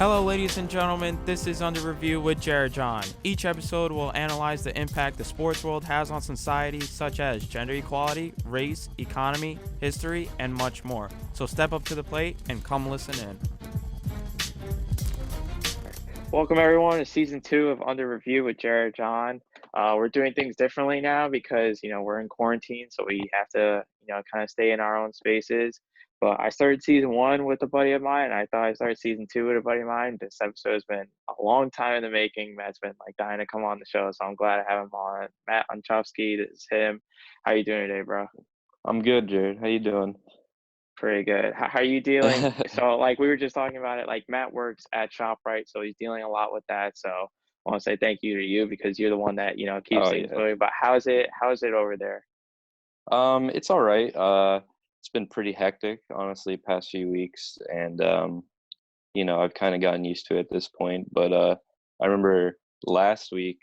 Hello, ladies and gentlemen. This is Under Review with Jon. Each episode will analyze the impact the sports world has on society, such as gender equality, race, economy, history, and much more. So step up to the plate and come listen in. Welcome everyone to season 2 of Under Review with Jon. We're doing things differently now because we're in quarantine, so we have to kind of stay in our own spaces. But I started season 1 with a buddy of mine, and I thought I started season 2 with a buddy of mine. This episode has been a long time in the making. Matt's been dying to come on the show, so I'm glad I have him on. Matt Unchovsky, this is him. How you doing today, bro? I'm good, Jared. How you doing? Pretty good. How are you dealing? So, we were just talking about it. Matt works at ShopRite, so he's dealing a lot with that. So, I want to say thank you to you because you're the one that keeps Oh things yeah. moving. But how's it over there? It's all right. It's been pretty hectic, honestly, past few weeks, and I've kind of gotten used to it at this point. But I remember last week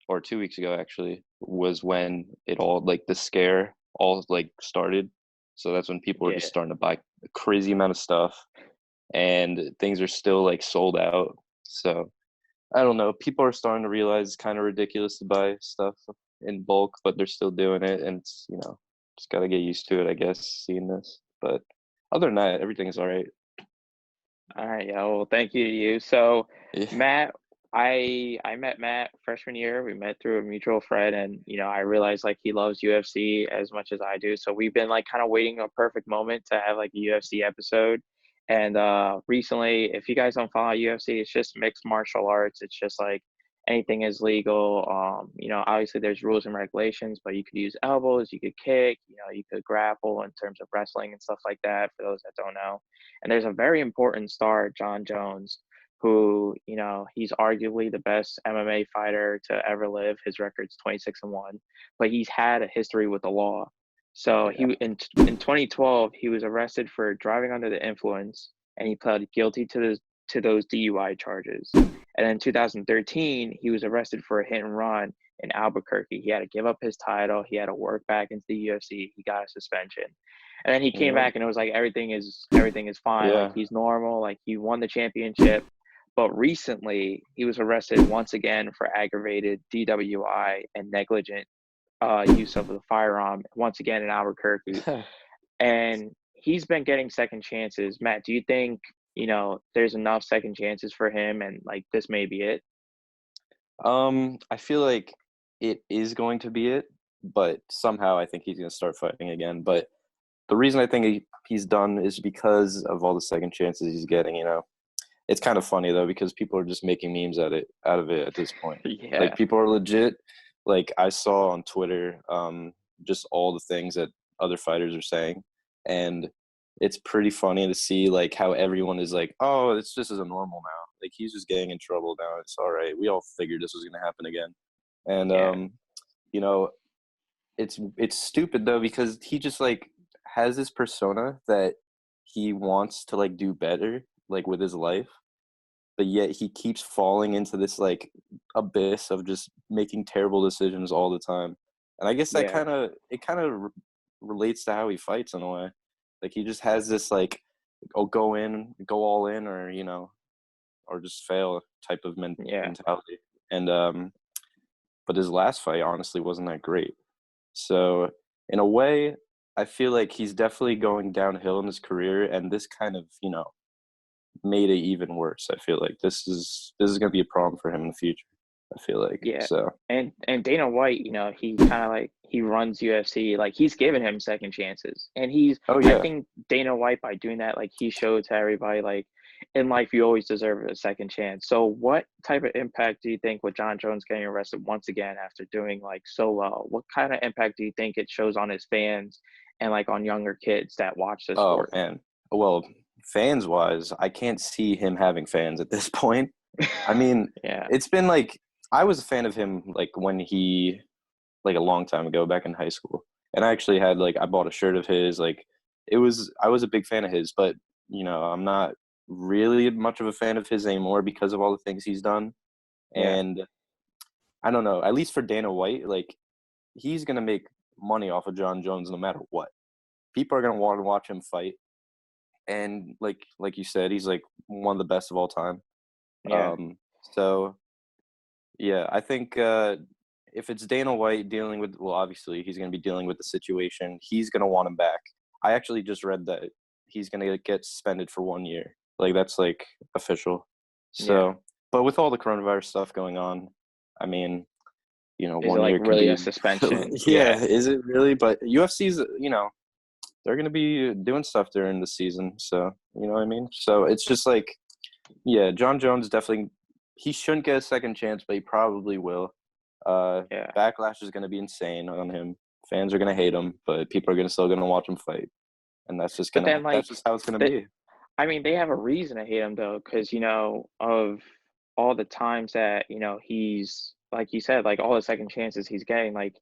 or 2 weeks ago, actually, was when it all the scare all started. So that's when people were just Yeah, starting to buy a crazy amount of stuff, and things are still sold out. So I don't know. People are starting to realize it's kind of ridiculous to buy stuff in bulk, but they're still doing it, and it's just got to get used to it, I guess. Seeing this, but other than that, everything's all right. all right. Yeah. Well, thank you to you. So, Yeah. Matt, I met Matt freshman year. We met through a mutual friend, and I realized he loves UFC as much as I do. So we've been kind of waiting a perfect moment to have a UFC episode. And recently, if you guys don't follow UFC, it's just mixed martial arts. It's just anything is legal. Obviously there's rules and regulations, but you could use elbows, you could kick, you could grapple in terms of wrestling and stuff like that. For those that don't know, and there's a very important star, Jon Jones, who he's arguably the best MMA fighter to ever live. His record's 26-1, but he's had a history with the law. So Yeah. in 2012 he was arrested for driving under the influence, and he pled guilty to those DUI charges. And in 2013 he was arrested for a hit and run in Albuquerque. He had to give up his title. He had to work back into the UFC. He got a suspension, and then he came Yep. back, and it was everything is fine. Yeah. He's normal. He won the championship. But recently, he was arrested once again for aggravated DWI and negligent use of the firearm, once again in Albuquerque. And he's been getting second chances. Matt, do you think, there's enough second chances for him, and this may be it? I feel like it is going to be it, but somehow I think he's going to start fighting again. But the reason I think he's done is because of all the second chances he's getting. It's kind of funny though, because people are just making memes out of it at this point. Yeah, People are legit. I saw on Twitter, just all the things that other fighters are saying, and it's pretty funny to see how everyone is oh, it's just as a normal now. He's just getting in trouble now. It's all right. We all figured this was gonna happen again, and yeah, you know, it's stupid though, because he just has this persona that he wants to do better with his life, but yet he keeps falling into this abyss of just making terrible decisions all the time. And I guess that yeah, kind of relates to how he fights in a way. He just has this oh, go all in, or or just fail type of yeah, mentality. And but his last fight honestly wasn't that great. So in a way, I feel like he's definitely going downhill in his career, and this kind of made it even worse. I feel like this is gonna be a problem for him in the future. I feel like yeah. so. And Dana White, he kind of he runs UFC. He's given him second chances, and Oh I yeah. think Dana White, by doing that, he showed to everybody in life you always deserve a second chance. So what type of impact do you think with Jon Jones getting arrested once again after doing so well? What kind of impact do you think it shows on his fans and on younger kids that watch the Oh sport? man. Well, fans wise, I can't see him having fans at this point. I mean, Yeah, it's been I was a fan of him when he a long time ago, back in high school. And I actually had I bought a shirt of his. I was a big fan of his, but I'm not really much of a fan of his anymore because of all the things he's done. yeah, And I don't know, at least for Dana White, he's gonna make money off of Jon Jones no matter what. People are gonna want to watch him fight. And like you said, he's one of the best of all time. Yeah. So yeah, I think if it's Dana White dealing with, well, obviously he's going to be dealing with the situation. He's going to want him back. I actually just read that he's going to get suspended for 1 year. Like that's like official. Yeah. So, but with all the coronavirus stuff going on, I mean, Is it 1 like year could really a be. suspension? Yeah, Yeah. is it really? But UFC's, they're going to be doing stuff during the season. So, you know what I mean? So it's just like, yeah, Jon Jones definitely, he shouldn't get a second chance, but he probably will. Yeah. Backlash is going to be insane on him. Fans are going to hate him, but people are still going to watch him fight, and But then that's like just how it's going to the be. I mean, they have a reason to hate him though, because of all the times that he's like you said, like all the second chances he's getting. Like,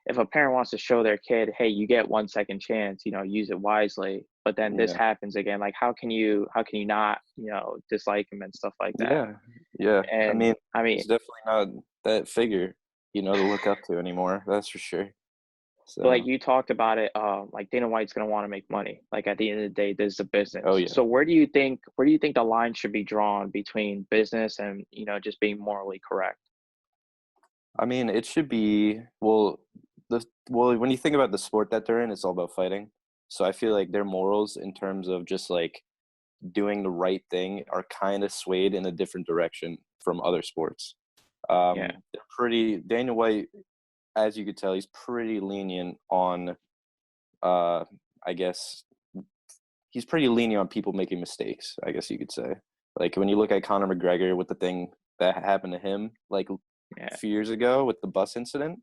if a parent wants to show their kid, hey, you get one second chance, use it wisely. But then this Yeah, happens again. Like, how can you not dislike him and stuff like that? yeah, yeah. I And mean, I mean, he's definitely not that figure, to look up to anymore. That's for sure. but like So, you talked about it, like Dana White's gonna want to make money. Like at the end of the day, this is a oh business. yeah. So where do you think the line should be drawn between business and just being morally correct? I mean, it should be when you think about the sport that they're in, it's all about fighting. So I feel like their morals in terms of just like doing the right thing are kind of swayed in a different direction from other sports. Yeah, They're pretty Daniel White, as you could tell, he's pretty lenient on uh I guess he's pretty lenient on people making mistakes, I guess you could say. Like when you look at Conor McGregor with the thing that happened to him like yeah, a few years ago with the bus incident,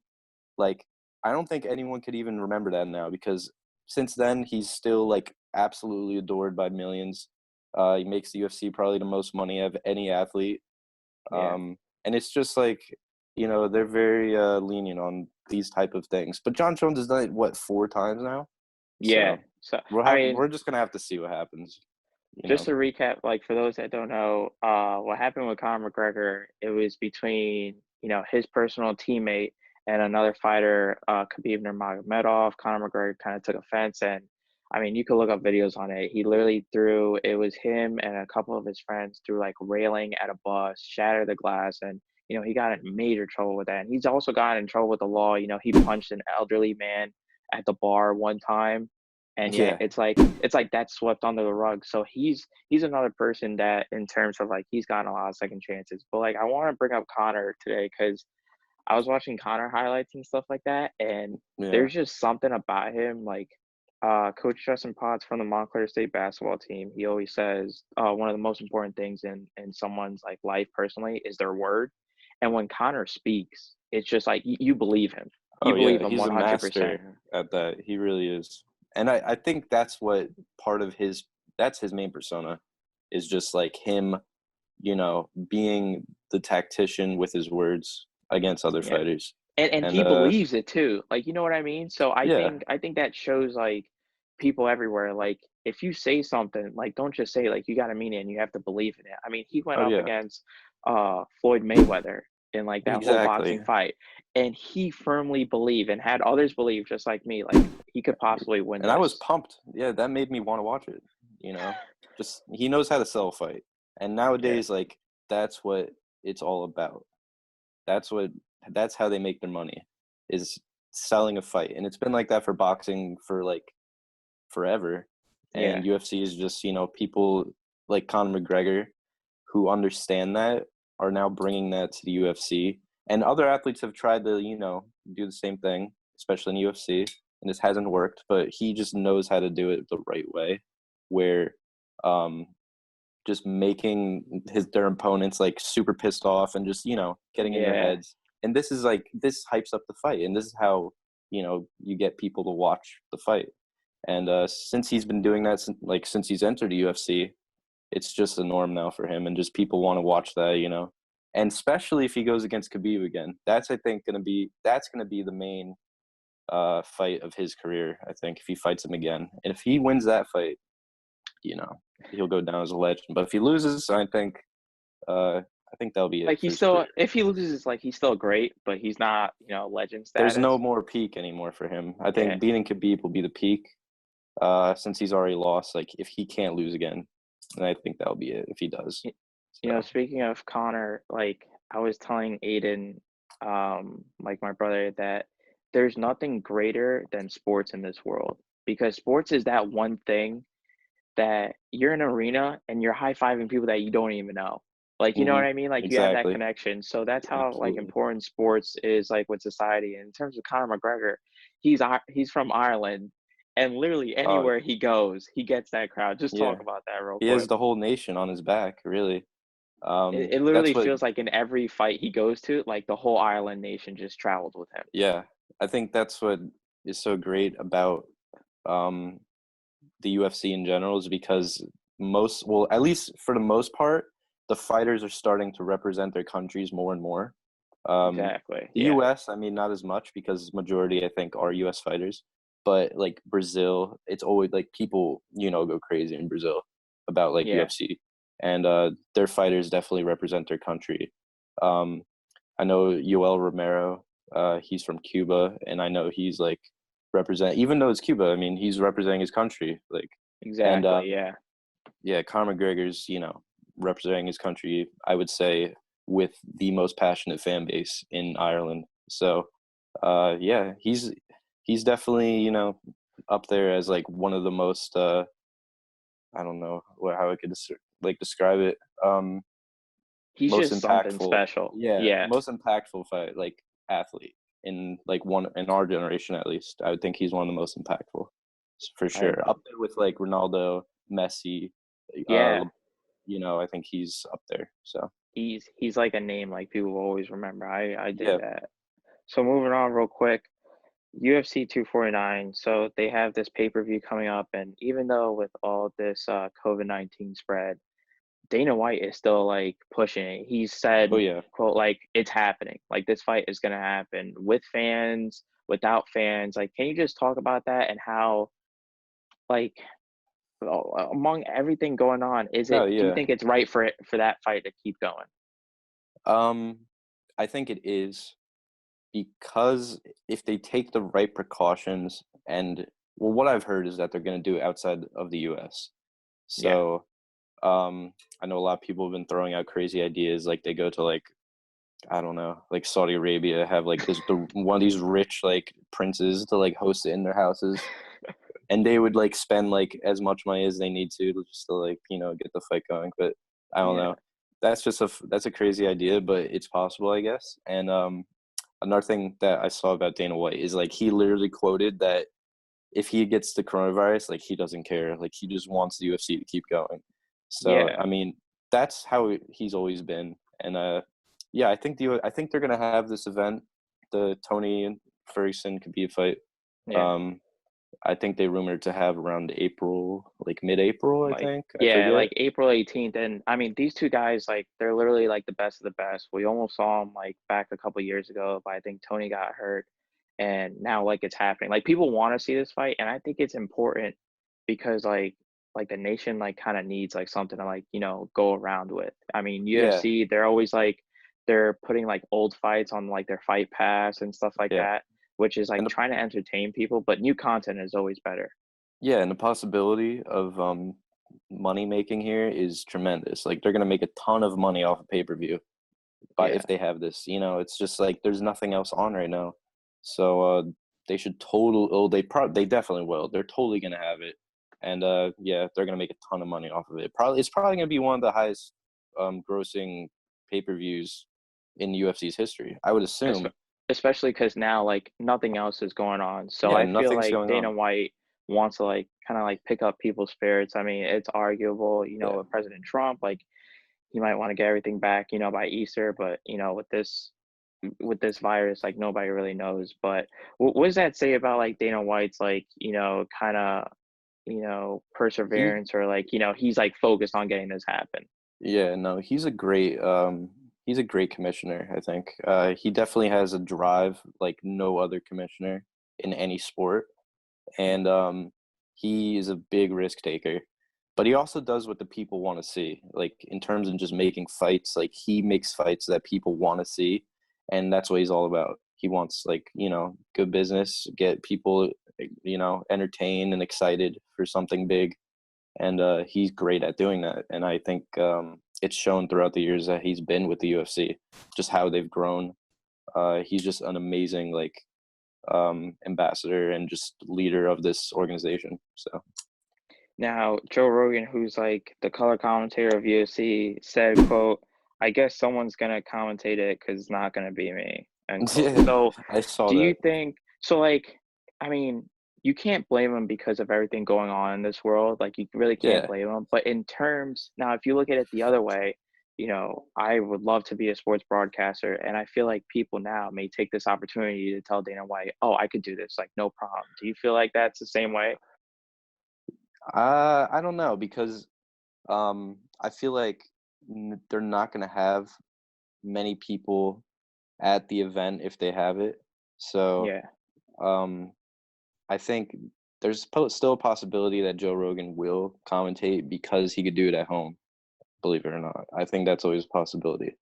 like I don't think anyone could even remember that now because since then he's still like absolutely adored by millions. He makes the UFC probably the most money of any athlete. yeah. And it's just like, they're very lenient on these type of things. But John Jones has done it what 4 times now? Yeah. So So I mean, we're just gonna have to see what happens, you just know. to recap, like for those that don't know, what happened with Conor McGregor, it was between, his personal teammate and another fighter, Khabib Nurmagomedov. Conor McGregor kind of took offense, and I mean, you could look up videos on it. He literally threw, it was him and a couple of his friends threw like railing at a bus, shattered the glass, and he got in major trouble with that. And he's also gotten in trouble with the law. He punched an elderly man at the bar one time, and yet Yeah. it's like that's swept under the rug. So he's another person that in terms of like he's gotten a lot of second chances. But like I want to bring up Connor today because I was watching Connor highlights and stuff like that, and Yeah. there's just something about him. Like Coach Justin Potts from the Montclair State basketball team, he always says one of the most important things in someone's like life personally is their word. And when Connor speaks, it's just like you believe him. You Oh believe yeah, him he's a 100%. master at that. He really is. And I think that's what part of that's his main persona is just like him, being the tactician with his words against other Yeah. fighters. And And he believes it too. Like, you know what I mean? So I yeah. think I think that shows like people everywhere. Like if you say something, like don't just say it, like you gotta mean it and you have to believe in it. I mean, he went Oh up yeah. against Floyd Mayweather in like that whole Exactly. boxing fight. And he firmly believed and had others believe just like me, like he could possibly win And I was this. pumped. Yeah, that made me want to watch it, you know. Just he knows how to sell a fight. And Yeah. nowadays like that's what it's all about. That's what that's how they make their money is selling a fight. And it's been like that for boxing for like forever. Yeah. And UFC is just, people like Conor McGregor who understand that are now bringing that to the UFC. And other athletes have tried to, do the same thing, especially in UFC, and this hasn't worked, but he just knows how to do it the right way where um just making their opponents like super pissed off and just, getting in their Yeah. heads. And this is like this hypes up the fight and this is how, you get people to watch the fight. And since he's been doing that since he's entered the UFC, it's just a norm now for him, and just people want to watch that, And especially if he goes against Khabib again, that's I think gonna be the main fight of his career. I think if he fights him again, and if he wins that fight, he'll go down as a legend. But if he loses, I think that'll be it Like for he's his career. still if he loses, like he's still great, but he's not, legend There's no status. more peak anymore for him. I Yeah. think beating Khabib will be the peak. Since he's already lost, like if he can't lose again, then I think that'll be it if he does. So Speaking of Connor, like I was telling Aiden, like my brother, that there's nothing greater than sports in this world because sports is that one thing that you're in an arena and you're high-fiving people that you don't even know. Like, you know what hmm I mean? Like you have that exactly, connection. So that's how like absolutely. important sports is like with society. And in terms of Conor McGregor, he's from Ireland and literally Uh, anywhere he goes, he gets that crowd. Just yeah, talk about that real he has quick. the whole nation on his back, really. It That's literally what, feels like in every fight he goes to, like the whole Ireland nation just travels with him. yeah, I think that's what is so great about um the UFC in general is because well, at least for the most part, the fighters are starting to represent their countries more and more. Exactly. The Yeah. US, I mean, not as much because majority, I think, are US fighters. But like Brazil, it's always like people, go crazy in Brazil about like Yeah. UFC. And their fighters definitely represent their country. Um, I know Yoel Romero, he's from Cuba, and I know he's like even though it's Cuba, I mean, he's representing his country. Like, and Exactly. Yeah. yeah, Conor McGregor's, representing his country, I would say, with the most passionate fan base in Ireland. So, yeah, he's definitely, up there as like one of the most I don't know how I could describe it. He's Most just something impactful, special. yeah, Yeah. most impactful fight like athlete in like one in our generation at least. I would think he's one of the most impactful for I sure. Up there with like Ronaldo, Messi, uh, yeah. I think he's up there. So He's like a name like people will always remember. I dig yeah, that. So moving on real quick, UFC 249. So they have this pay-per-view coming up, and even though with all this COVID-19 spread, Dana White is still like pushing it. He oh said, yeah, quote, like it's happening. Like this fight is gonna happen with fans, without fans. Like, can you just talk about that and how like among everything going on, no, do you yeah. think it's right for that fight to keep going? Um, I think it is because if they take the right precautions and well, what I've heard is that they're going to do it outside of the U.S. Yeah. So I know a lot of people have been throwing out crazy ideas, like they go to like I don't know, like Saudi Arabia, have like one of these rich like princes to like host it in their houses, and they would like spend like as much money as they need to just to like get the fight going. But I don't Yeah. know. That's a crazy idea, but it's possible, I guess. And another thing that I saw about Dana White is like he literally quoted that if he gets the coronavirus, like he doesn't care, like he just wants the UFC to keep going. So Yeah. I mean, that's how he's always been. And yeah, I think they're gonna have this event. The Tony and Ferguson could be a fight. Yeah. Um, I think they rumored to have around April, like mid-April. I Like, think I yeah, forget. like April 18th. And I mean, these two guys, like, they're literally like the best of the best. We almost saw them like back a couple years ago, but I think Tony got hurt. And now like it's happening. Like people want to see this fight, and I think it's important because like the nation like kind of needs like something to like, go around with. I mean, Yeah, UFC, they're always like they're putting like old fights on like their fight pass and stuff like yeah, that, which is like and the, trying to entertain people, but new content is always better. yeah, and the possibility of money making here is tremendous. Like they're gonna make a ton of money off of pay-per-view, but Yeah. if they have this, it's just like there's nothing else on right now. So they should they definitely will. They're totally gonna have it. And yeah, they're gonna make a ton of money off of it. It's probably gonna be one of the highest grossing pay-per-views in UFC's history, I would Espe assume. especially because now, like, nothing else is going on, so Yeah, I feel nothing's like going Dana on. White wants to, like, kinda, like, pick up people's spirits. I mean, it's arguable, Yeah. with President Trump, like, he might wanna get everything back, by Easter, but, with this virus, like, nobody really knows, but what does that say about, like, Dana White's, like, kinda, He perseverance or, like, he's, like, focused on getting this happen? Yeah, no, he's a great commissioner, I think. He definitely has a drive like no other commissioner in any sport. And he is a big risk taker. But he also does what the people want to see. Like in terms of just making fights, like he makes fights that people want to see, and that's what he's all about. He wants like, good business, get people, entertained and excited for something big, and he's great at doing that. And I think it's shown throughout the years that he's been with the UFC, just how they've grown. He's just an amazing ambassador and just leader of this organization. So Now, Joe Rogan, who's like the color commentator of UFC, said, quote, I guess someone's going to commentate it because it's not going to be me, end quote. yeah, So I saw do you that. think, so like, I mean, you can't blame him because of everything going on in this world. Like, you really can't Yeah, blame him. But in terms, now, if you look at it the other way, I would love to be a sports broadcaster. And I feel like people now may take this opportunity to tell Dana White, oh, I could do this, like, no problem. Do you feel like that's the same way? I don't know because I feel like they're not gonna have many people at the event if they have it. So Yeah. um, I think there's still a possibility that Joe Rogan will commentate because he could do it at home. Believe it or not, I think that's always a possibility.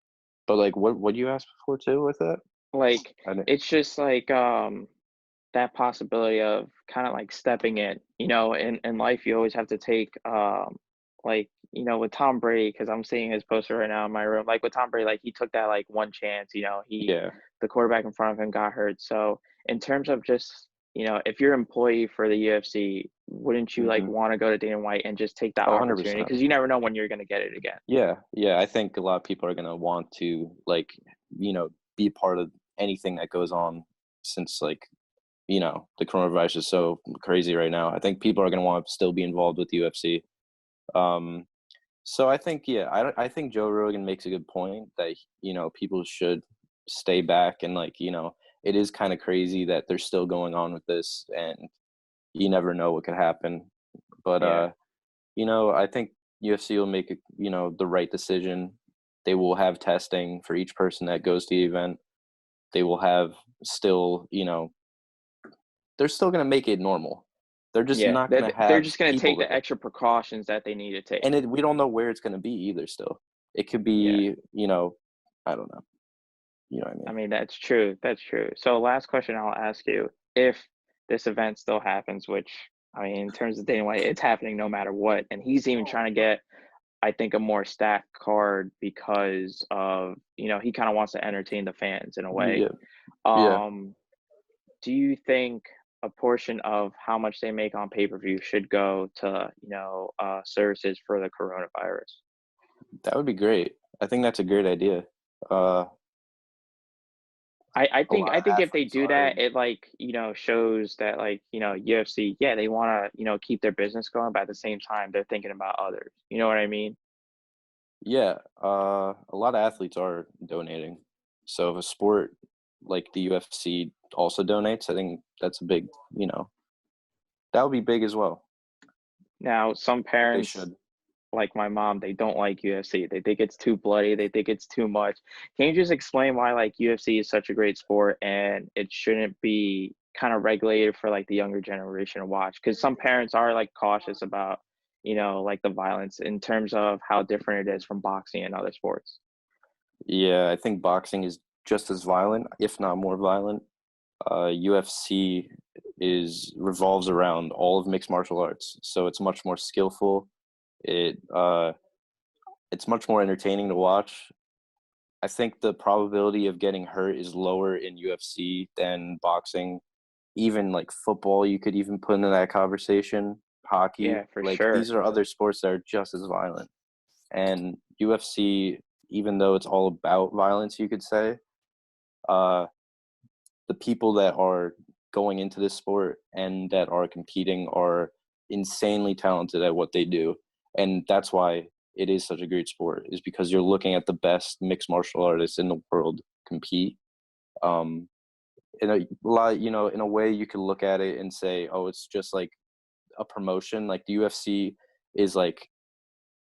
But like, what you asked before too with that? Like, I didn't, it's just like, that possibility of kind of like stepping in, in life, you always have to take, like, with Tom Brady, because I'm seeing his poster right now in my room, like with Tom Brady, like he took that like one chance, yeah. the quarterback in front of him got hurt. So in terms of just, if you're an employee for the UFC, wouldn't you like Mm-hmm. want to go to Dana White and just take that Oh, opportunity? 100%. Because you never know when you're going to get it again. Yeah, yeah. I think a lot of people are gonna want to be part of anything that goes on since the coronavirus is so crazy right now. I think people are going to want to still be involved with the UFC. Um, so I think, yeah, I think Joe Rogan makes a good point that, people should stay back and it is kind of crazy that they're still going on with this and you never know what could happen. But, Yeah. I think UFC will make, the right decision. They will have testing for each person that goes to the event. They will have still, they're still gonna make it normal. They're just Yeah. not They're, gonna they're have just going to people take the there. extra precautions that they need to take. And we don't know where it's gonna be either still. It could Yeah. be, I don't know. You know what I I mean? mean, that's true. That's true. So last question I'll ask you, if this event still happens, which I mean, in terms of Dana White, it's happening no matter what. And he's even trying to get, I think, a more stacked card because of, he kind of wants to entertain the fans in a way. Yeah, yeah. Um, do you think a portion of how much they make on pay-per-view should go to, services for the coronavirus? That would be great. I think that's a great idea. Uh, I a think lot I of think if they athletes do are. that, it like, shows that like, UFC, yeah, they want to, keep their business going, but at the same time, they're thinking about others. You know what I mean? Yeah, a lot of athletes are donating. So if a sport like the UFC also donates, I think that's a big, that would be big as well. Now, some They parents, should. like my mom, they don't like UFC. They think it's too bloody. They think it's too much. Can you just explain why like UFC is such a great sport and it shouldn't be kind of regulated for like the younger generation to watch? Because some parents are like cautious about, like the violence in terms of how different it is from boxing and other sports. Yeah, I think boxing is just as violent, if not more violent. UFC is revolves around all of mixed martial arts, so it's much more skillful. It's much more entertaining to watch. I think the probability of getting hurt is lower in UFC than boxing. Even like football, you could even put into that conversation. Yeah, Hockey, for like these sure. are other sports that are just as violent. And UFC, even though it's all about violence, you could say, uh, the people that are going into this sport and that are competing are insanely talented at what they do. And that's why it is such a great sport, is because you're looking at the best mixed martial artists in the world compete. Um, in a lot, in a way you could look at it and say, oh, it's just like a promotion. Like the UFC is like,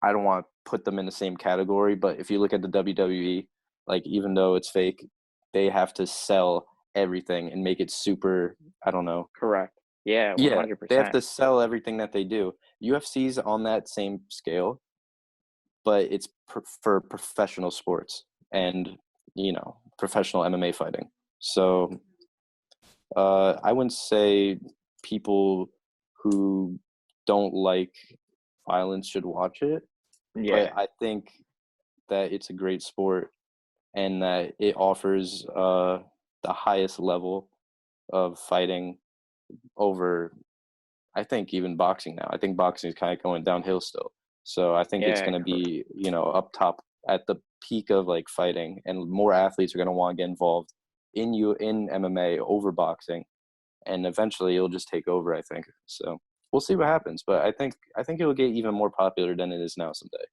I don't want to put them in the same category, but if you look at the WWE, like even though it's fake, they have to sell everything and make it super, I don't know. Correct. Yeah, Yeah, they have 100%. to sell everything that they do. UFC's on that same scale, but it's for professional sports and, professional MMA fighting. So I wouldn't say people who don't like violence should watch it, but Yeah. I think that it's a great sport and that it offers the highest level of fighting over, I think, even boxing now. I think boxing is kind of going downhill still. So I think it's Yeah, going to be, up top at the peak of like fighting, and more athletes are going to want to get involved in MMA over boxing, and eventually it'll just take over, I think. So we'll see what happens, but I think it'll get even more popular than it is now someday,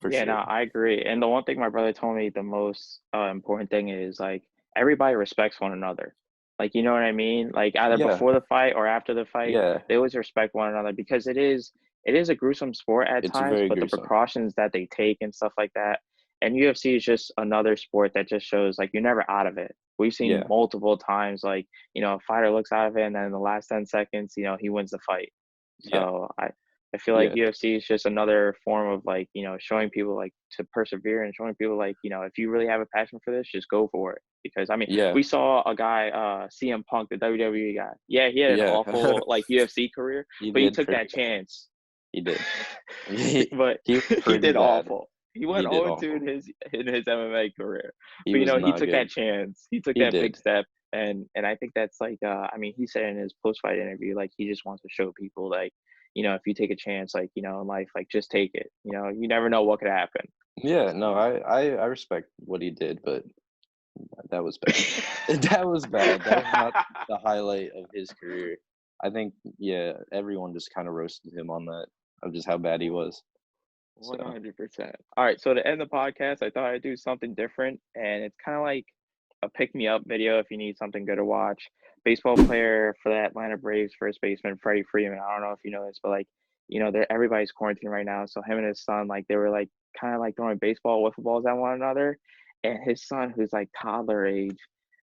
for yeah, no, sure. I agree. And the one thing my brother told me, the most important thing is like everybody respects one another. Like, you know what I mean? Like either Yeah, before the fight or after the fight, yeah, they always respect one another because it is a gruesome sport at it's times, very but the gruesome. precautions that they take and stuff like that. And UFC is just another sport that just shows like you're never out of it. We've seen Yeah, multiple times like, a fighter looks out of it and then in the last 10 seconds, he wins the fight. yeah, So I feel like yeah, UFC is just another form of like, showing people like to persevere and showing people like, if you really have a passion for this, just go for it. Because I mean, yeah, we saw a guy, CM Punk, the WWE guy. Yeah, he had an yeah. awful like UFC career, He but he did took pretty that bad. chance. He did. He, But he was he pretty did bad. awful. He He went did 0-2 awful. in his MMA career. He But was he not took good. that chance. He took He that big did. step. And I think that's like I mean, he said in his post fight interview, like he just wants to show people like, if you take a chance, like, in life, like just take it. You never know what could happen. Yeah, no, I respect what he did, but that was bad. That was bad. That was not the highlight of his career. I think, yeah, everyone just kind of roasted him on that, of just how bad he was. So 100%. All right, so to end the podcast, I thought I'd do something different, and it's kind of like a pick me up video if you need something good to watch. Baseball player for the Atlanta Braves, first baseman Freddie Freeman. I don't know if you know this, but like, everybody's quarantined right now. So him and his son, like, they were like kind of like throwing baseball wiffle balls at one another, and his son, who's like toddler age,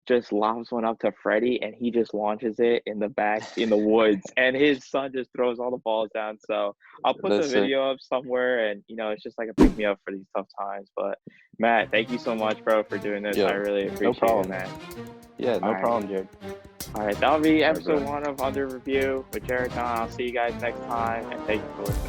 just lobs one up to Freddie, and he just launches it in the back in the woods, and his son just throws all the balls down. So I'll put the that's sick. video up somewhere, and it's just like a pick me up for these tough times. But Matt, thank you so much, bro, for doing this. I Yo, really no appreciate it, problem. man. Yeah, All no right, problem, Jared. all right, that'll be All right, episode bro. 1 of Under Review with Jared John. I'll see you guys next time, and thank you for listening.